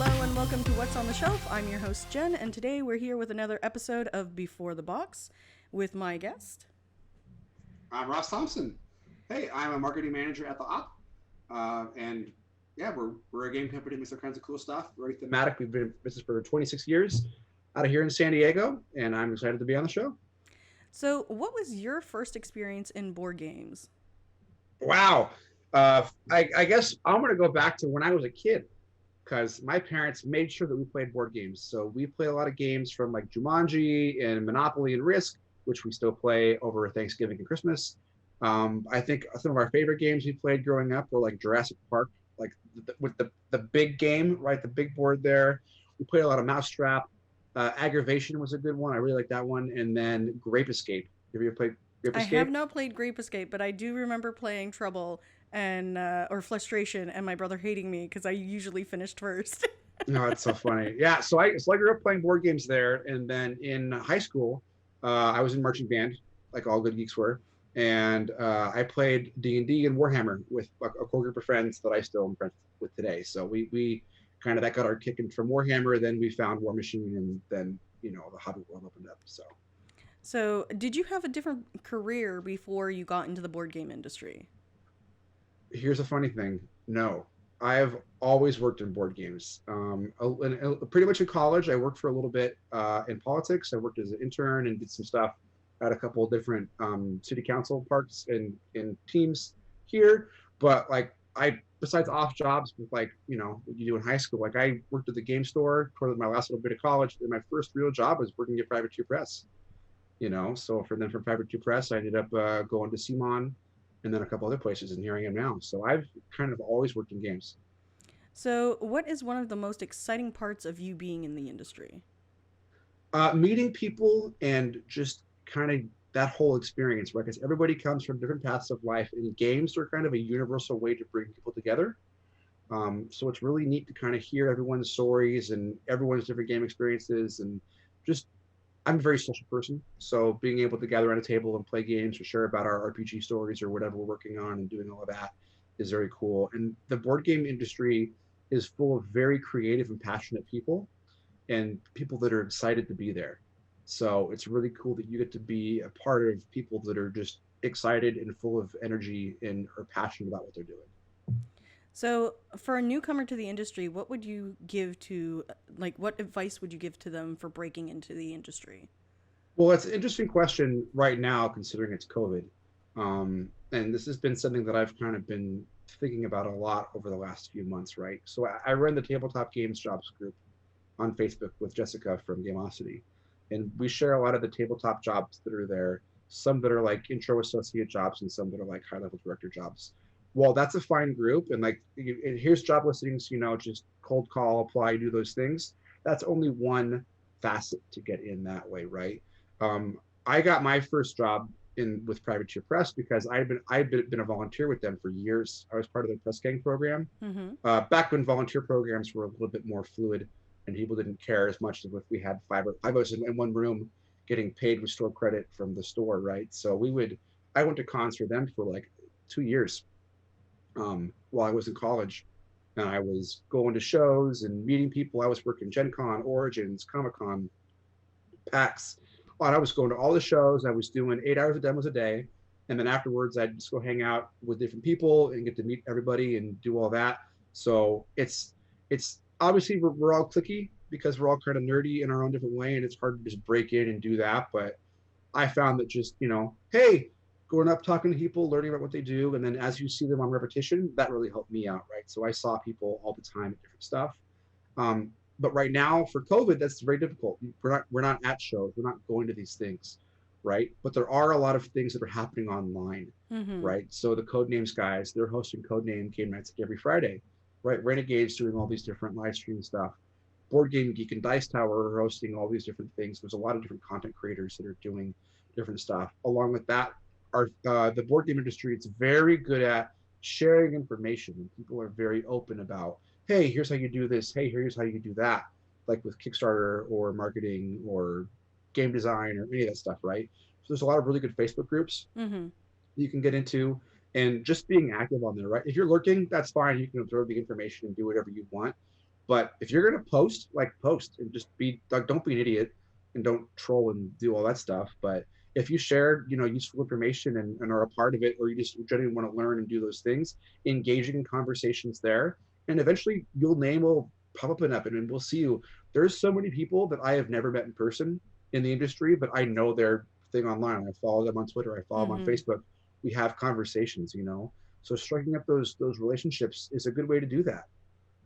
Hello and welcome to What's on the Shelf. I'm your host Jen, and today we're here with another episode of Before the Box with my guest. I'm Ross Thompson. Hey, I'm a marketing manager at the Op, and yeah, we're a game company that makes all kinds of cool stuff. Very thematic. We've been in business for 26 years, out of here in San Diego, and I'm excited to be on the show. So, what was your first experience in board games? Wow. I guess I'm going to go back to when I was a kid because my parents made sure that we played board games. So we played a lot of games from like Jumanji and Monopoly and Risk, which we still play over Thanksgiving and Christmas. I think some of our favorite games we played growing up were like Jurassic Park, like with the big game, right? The big board there. We played a lot of Mousetrap. Aggravation was a good one. I really like that one. And then Grape Escape. Have you ever played Grape I have Escape? not played Grape Escape, but I do remember playing Trouble and or Frustration, and my brother hating me because I usually finished first. No, it's so funny. Yeah, so I grew up playing board games there, and then in high school, I was in marching band, like all good geeks were, and I played D&D and Warhammer with a core group of friends that I still am friends with today. So we kind of that got our kick in from Warhammer. Then we found War Machine, and then the Hobbit world opened up. So So, did you have a different career before you got into the board game industry? here's a funny thing. No, I've always worked in board games. Pretty much in college, I worked for a little bit in politics. I worked as an intern and did some stuff at a couple of different city council parks and in teams here. But like besides off jobs with like what you do in high school, like I worked at the game store toward my last little bit of college. And my first real job was working at Private Two Press. So from Private Two Press, I ended up going to Simon and then a couple other places, and here I am now. So I've kind of always worked in games. So, what is one of the most exciting parts of you being in the industry? Meeting people and just kind of that whole experience, right? Because everybody comes from different paths of life, and games are kind of a universal way to bring people together. So it's really neat to kind of hear everyone's stories and everyone's different game experiences, and just I'm a very social person, so being able to gather around a table and play games or share about our RPG stories or whatever we're working on and doing all of that is very cool. And the board game industry is full of very creative and passionate people and people that are excited to be there. So it's really cool that you get to be a part of people that are just excited and full of energy and are passionate about what they're doing. So, for a newcomer to the industry, what would you give to, like, what advice would you give to them for breaking into the industry? Well, it's an interesting question right now, considering it's COVID. And this has been something that I've kind of been thinking about a lot over the last few months, right? So I run the Tabletop Games Jobs group on Facebook with Jessica from Gamosity. And we share a lot of the tabletop jobs that are there, some that are like intro associate jobs and some that are like high level director jobs. Well, that's a fine group. And like, here's job listings, just cold call, apply, do those things. That's only one facet to get in that way, right? I got my first job in with Private Tier Press because I'd been a volunteer with them for years. I was part of their press gang program Mm-hmm. back when volunteer programs were a little bit more fluid and people didn't care as much as if we had five of us in one room getting paid with store credit from the store, right? So I went to cons for them for like 2 years while I was in college. And I was going to shows and meeting people. I was working Gen Con, Origins, Comic Con, PAX. And I was going to all the shows. I was doing 8 hours of demos a day. And then afterwards, I'd just go hang out with different people and get to meet everybody and do all that. So it's obviously we're all clicky because we're all kind of nerdy in our own different way. And it's hard to just break in and do that. But I found that just, hey, going up, talking to people, learning about what they do. And then as you see them on repetition, that really helped me out, right? So I saw people all the time at different stuff. But right now for COVID, that's very difficult. We're not at shows. We're not going to these things, right? But there are a lot of things that are happening online, Mm-hmm. right? So the Codenames guys, they're hosting Codename game nights every Friday, right? Renegades doing all these different live stream stuff. Board Game Geek and Dice Tower are hosting all these different things. There's a lot of different content creators that are doing different stuff. Along with that, the board game industry is very good at sharing information, and people are very open about, hey, here's how you do this. Hey, here's how you do that, like with Kickstarter or marketing or game design or any of that stuff, right? So there's a lot of really good Facebook groups Mm-hmm. you can get into, and just being active on there, right? If you're lurking, that's fine. You can absorb the information and do whatever you want. But if you're gonna post, like post and just be like, don't be an idiot and don't troll and do all that stuff. But if you share, useful information and are a part of it, or you just genuinely want to learn and do those things, engaging in conversations there, and eventually your name will pop up and we'll see you. There's so many people that I have never met in person in the industry, but I know their thing online. I follow them on Twitter. I follow them on Mm-hmm. Facebook. We have conversations. So striking up those relationships is a good way to do that.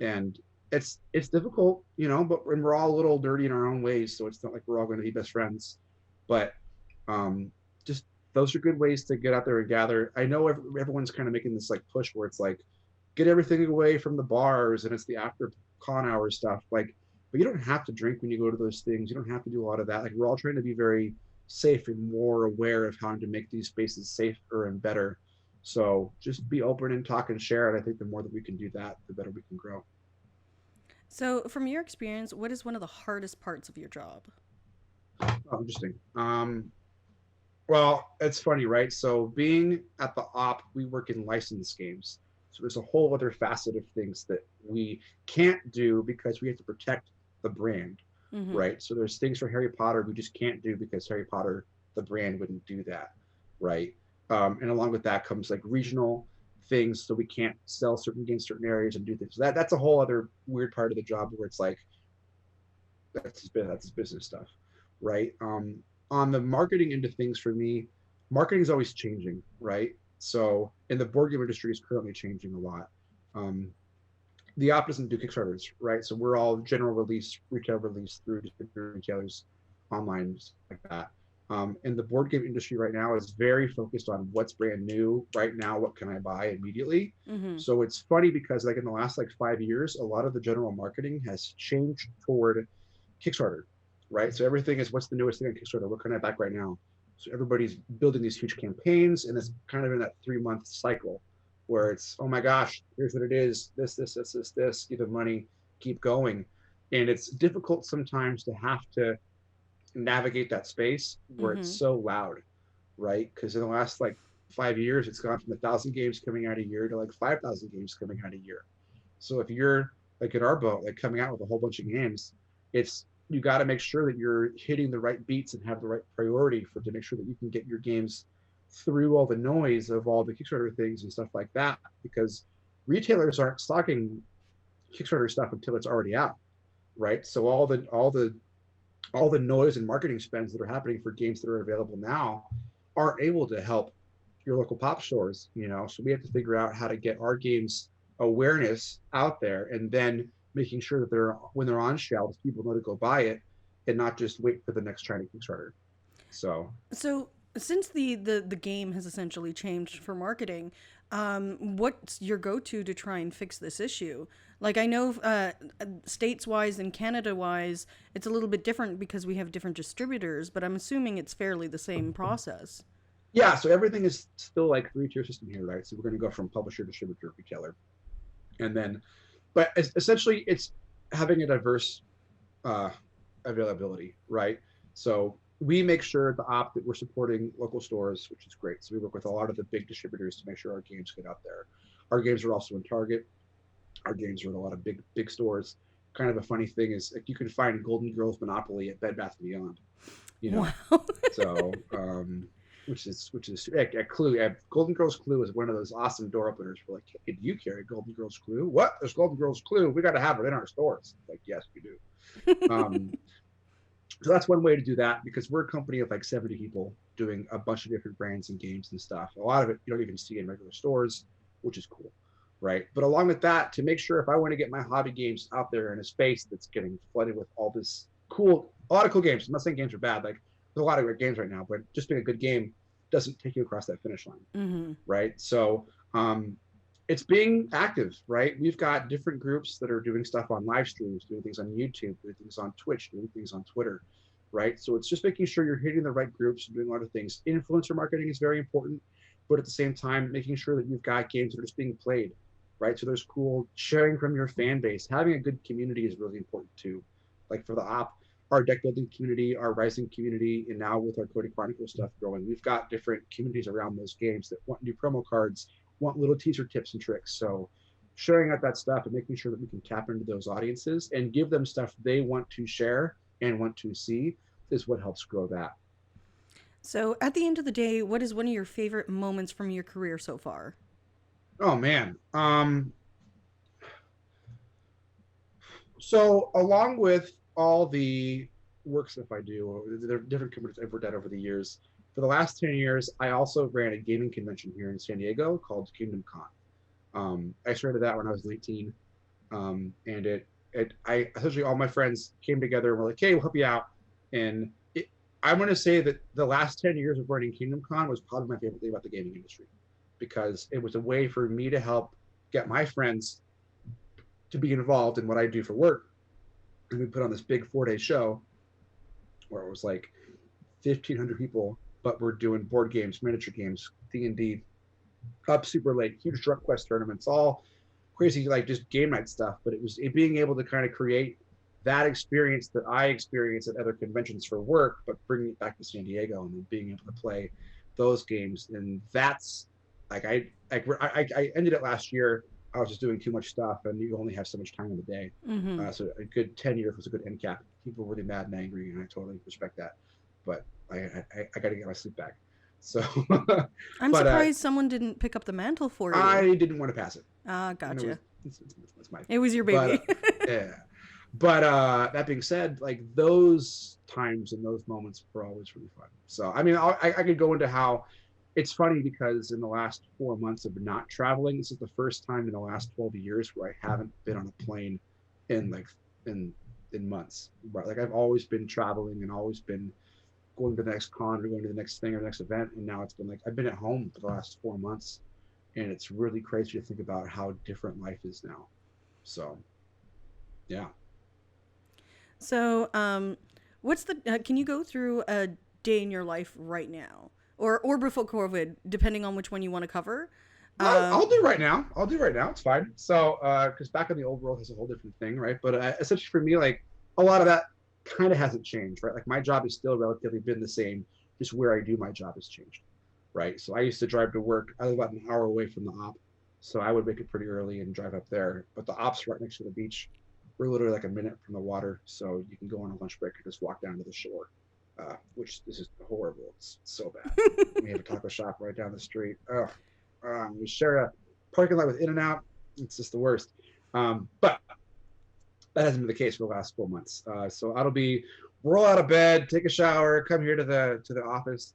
And it's difficult, but when we're all a little dirty in our own ways, so it's not like we're all going to be best friends. But just those are good ways to get out there and gather. I know everyone's kind of making this like push where it's like get everything away from the bars and it's the after con hour stuff. Like, but you don't have to drink when you go to those things. You don't have to do a lot of that. Like we're all trying to be very safe and more aware of how to make these spaces safer and better. So just be open and talk and share. And I think the more that we can do that, the better we can grow. So, from your experience, what is one of the hardest parts of your job? Oh, interesting. Well, it's funny, right? So being at the op, we work in licensed games. So there's a whole other facet of things that we can't do because we have to protect the brand, Mm-hmm. right? So there's things for Harry Potter we just can't do because Harry Potter, the brand, wouldn't do that, right? And along with that comes like regional things, so we can't sell certain games, certain areas, and do things. So that's a whole other weird part of the job where it's like that's his business stuff, right? On the marketing end of things, for me, marketing is always changing, right? So, and the board game industry is currently changing a lot. Um, the op doesn't do Kickstarters, right? So we're all general release, retail release through retailers, online, stuff like that. And the board game industry right now is very focused on what's brand new right now. What can I buy immediately? Mm-hmm. So it's funny because like in the last like 5 years, a lot of the general marketing has changed toward Kickstarter, right? So everything is what's the newest thing on Kickstarter? What can I back right now? So everybody's building these huge campaigns, and it's kind of in that 3 month cycle where it's, oh my gosh, here's what it is, this, give them money, keep going. And it's difficult sometimes to have to navigate that space where it's Mm-hmm. so loud, right? Because in the last like 5 years, it's gone from 1,000 games coming out a year to like 5,000 games coming out a year. So if you're like in our boat, like coming out with a whole bunch of games, it's you got to make sure that you're hitting the right beats and have the right priority to make sure that you can get your games through all the noise of all the Kickstarter things and stuff like that. Because retailers aren't stocking Kickstarter stuff until it's already out, right? So all the noise and marketing spends that are happening for games that are available now aren't able to help your local pop stores. So we have to figure out how to get our games awareness out there, and then making sure that when they're on shelves, people know to go buy it and not just wait for the next shiny Kickstarter. So So, since the game has essentially changed for marketing, what's your go to try and fix this issue? Like, I know states wise and Canada wise, it's a little bit different because we have different distributors, but I'm assuming it's fairly the same process. yeah, so everything is still like 3-tier system here, right? So we're going to go from publisher, distributor, retailer, and then, but essentially it's having a diverse uh, availability, right? So we make sure at the op that we're supporting local stores, which is great. So we work with a lot of the big distributors to make sure our games get out there. Our games are also in Target. Our games are in a lot of big stores. Kind of a funny thing is like you can find Golden Girls Monopoly at Bed Bath and Beyond, you Wow. know. So which is a Clue. Golden Girls Clue is one of those awesome door openers. For like, hey, do you carry Golden Girls Clue? What? There's Golden Girls Clue. We got to have it in our stores. Like, yes, we do. Um, so that's one way to do that, because we're a company of like 70 people doing a bunch of different brands and games and stuff. A lot of it you don't even see in regular stores, which is cool, right? But along with that, to make sure if I want to get my hobby games out there in a space that's getting flooded with all this a lot of cool games. I'm not saying games are bad. Like there's a lot of great games right now, but just being a good game doesn't take you across that finish line, Mm-hmm. right? So it's being active, right? We've got different groups that are doing stuff on live streams, doing things on YouTube, doing things on Twitch, doing things on Twitter, right? So it's just making sure you're hitting the right groups and doing a lot of things. Influencer marketing is very important, but at the same time, making sure that you've got games that are just being played, right? So there's cool sharing from your fan base. Having a good community is really important too. Like for the op, our deck building community, our rising community, and now with our Cody Chronicle stuff growing, we've got different communities around those games that want new promo cards, want little teaser tips and tricks. So sharing out that stuff and making sure that we can tap into those audiences and give them stuff they want to share and want to see is what helps grow that. So, at the end of the day, what is one of your favorite moments from your career so far? Oh man. So along with all the work stuff I do, the different companies I've worked at over the years, for the last 10 years, I also ran a gaming convention here in San Diego called Kingdom Con. I started that when I was 19. And I essentially all my friends came together and were like, "Hey, we'll help you out." And I'm going to say that the last 10 years of running Kingdom Con was probably my favorite thing about the gaming industry, because it was a way for me to help get my friends to be involved in what I do for work. And we put on this big 4-day show where it was like 1,500 people, but we're doing board games, miniature games, D&D, up super late, huge drunk quest tournaments, all crazy, like just game night stuff. But it was being able to kind of create that experience that I experienced at other conventions for work, but bringing it back to San Diego and then being able to play those games. And that's like I ended it last year. I was just doing too much stuff, and you only have so much time in the day. Mm-hmm. So a good 10 years was a good end cap. People were really mad and angry, and I totally respect that. But I got to get my sleep back. So, I'm but surprised someone didn't pick up the mantle for you. I didn't want to pass it. Ah, And it was gotcha. it's my It was your but baby. yeah. But that being said, like those times and those moments were always really fun. So I mean, I could go into how it's funny, because in the last 4 months of not traveling, this is the first time in the last 12 years where I haven't been on a plane in like in in months. Right? Like I've always been traveling and always been going to the next con or going to the next thing or the next event, and now it's been like I've been at home for the last 4 months, and it's really crazy to think about how different life is now. So yeah. So, what's the? Can you go through a day in your life right now, or before COVID, depending on which one you want to cover? I'll Um, do right now. I'll do right now. It's fine. So, because back in the old world is a whole different thing, right? But essentially for me, like a lot of that kind of hasn't changed, right? Like my job has still relatively been the same, just where I do my job has changed, right? So I used to drive to work. I live about an hour away from the op, so I would wake up pretty early and drive up there. But the op's right next to the beach. We're literally like a minute from the water, so you can go on a lunch break and just walk down to the shore. Which this is horrible. It's so bad. We have a taco shop right down the street. Oh, we share a parking lot with In-N-Out. It's just the worst. But that hasn't been the case for the last 4 months. So that'll be roll out of bed, take a shower, come here to the office.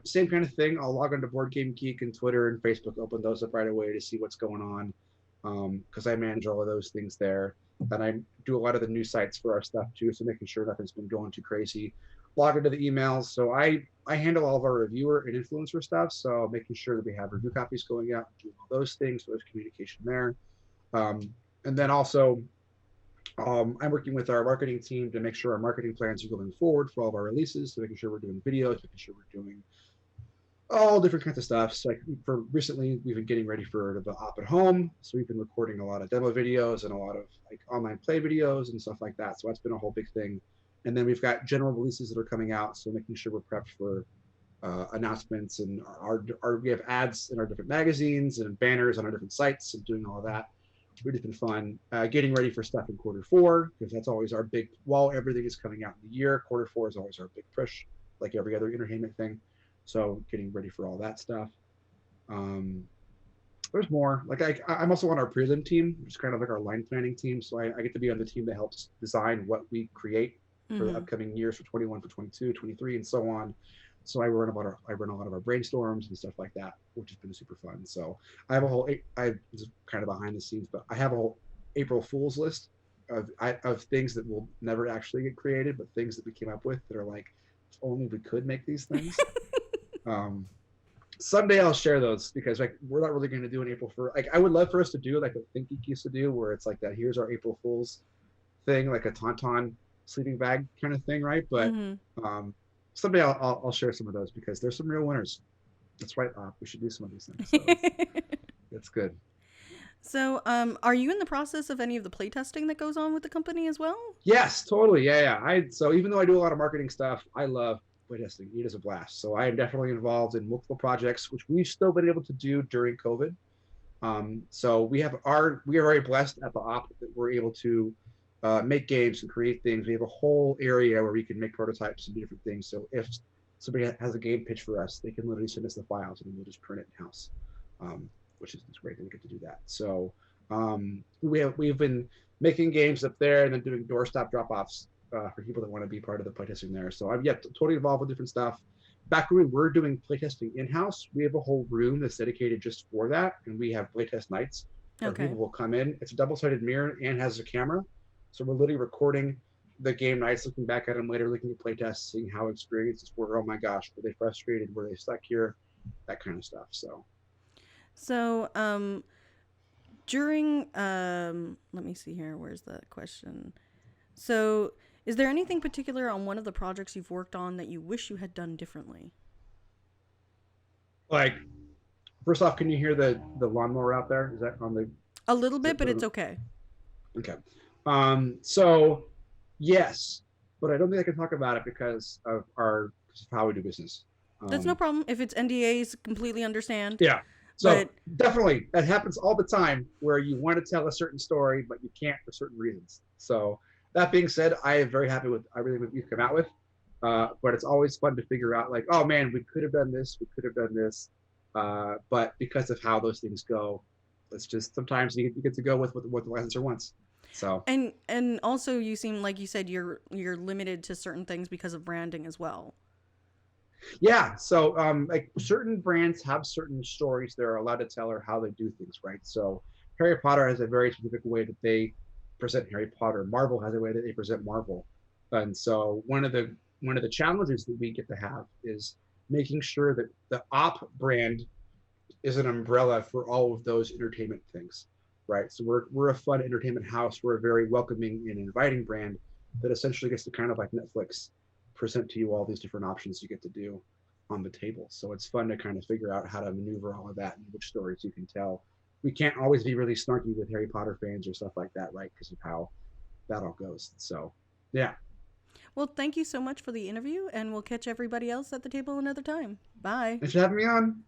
Same kind of thing. I'll log onto Board Game Geek and Twitter and Facebook, open those up right away to see what's going on, because I manage all of those things there. And I do a lot of the news sites for our stuff too, so making sure nothing's been going too crazy. Log into the emails. So I handle all of our reviewer and influencer stuff. So making sure that we have review copies going out, doing all those things. So there's communication there. Um, and then also, I'm working with our marketing team to make sure our marketing plans are going forward for all of our releases. So making sure we're doing videos, making sure we're doing all different kinds of stuff. So like for recently, we've been getting ready for the op at home. So we've been recording a lot of demo videos and a lot of like online play videos and stuff like that. So that's been a whole big thing. And then we've got general releases that are coming out. So making sure we're prepped for announcements, and we have ads in our different magazines and banners on our different sites and doing all of that. It's really been fun. Getting ready for stuff in quarter 4, because that's always our big, while everything is coming out in the year, quarter 4 is always our big push, like every other entertainment thing. So getting ready for all that stuff. Um, there's more. Like I'm also on our prelim team, which is kind of like our line planning team. So I get to be on the team that helps design what we create for the mm-hmm. upcoming years for 21, for 22, 23, and so on. So I run a lot of our brainstorms and stuff like that, which has been super fun. So I have a whole, I this is kind of behind the scenes, but I have a whole April Fool's list of things that will never actually get created, but things that we came up with that are like, if only we could make these things. Um, Someday I'll share those, because like we're not really going to do an April for, like I would love for us to do like what Think Geek used to do, where it's like that. Here's our April Fool's thing, like a tauntaun sleeping bag kind of thing, right? But Mm-hmm. someday I'll share some of those, because there's some real winners. That's right, we should do some of these things. So it's good. So, are you in the process of any of the playtesting that goes on with the company as well? Yes, totally. Yeah. So even though I do a lot of marketing stuff, I love playtesting. It is a blast. So I am definitely involved in multiple projects, which we've still been able to do during COVID. So we are very blessed at the op that we're able to make games and create things. We have a whole area where we can make prototypes and do different things. So if somebody has a game pitch for us, they can literally send us the files and we'll just print it in house, which is great that we get to do that. So we've been making games up there and then doing doorstop drop-offs for people that want to be part of the playtesting there. So I'm totally involved with different stuff. Back when we're doing playtesting in-house, we have a whole room that's dedicated just for that, and we have playtest nights where Okay. people will come in. It's a double-sided mirror and has a camera, so we're literally recording the game nights, looking back at them later, looking at playtests, seeing how experiences were. Oh my gosh, were they frustrated? Were they stuck here? That kind of stuff. So So, during let me see here, where's the question? So, is there anything particular on one of the projects you've worked on that you wish you had done differently? like, first off, can you hear the lawnmower out there? Is that on the? A little Is bit, that but it's okay. okay? So yes, but I don't think I can talk about it because of how we do business. That's no problem. If it's NDAs, completely understand. Yeah. So But definitely that happens all the time where you want to tell a certain story, but you can't for certain reasons. So that being said, I am very happy with everything that you've come out with. But it's always fun to figure out like, oh man, we could have done this, we could have done this. But because of how those things go, it's just sometimes you get to go with what the licensor wants. So and also you seem like you said you're limited to certain things because of branding as well. yeah, so like certain brands have certain stories they're allowed to tell or how they do things, right? So Harry Potter has a very specific way that they present Harry Potter. Marvel has a way that they present Marvel, and so one of the challenges that we get to have is making sure that the op brand is an umbrella for all of those entertainment things, right? So we're a fun entertainment house. We're a very welcoming and inviting brand that essentially gets to kind of like Netflix present to you all these different options you get to do on the table. So it's fun to kind of figure out how to maneuver all of that and which stories you can tell. We can't always be really snarky with Harry Potter fans or stuff like that, right? Because of how that all goes. So yeah. Well, thank you so much for the interview, and we'll catch everybody else at the table another time. Bye. Thanks for having me on.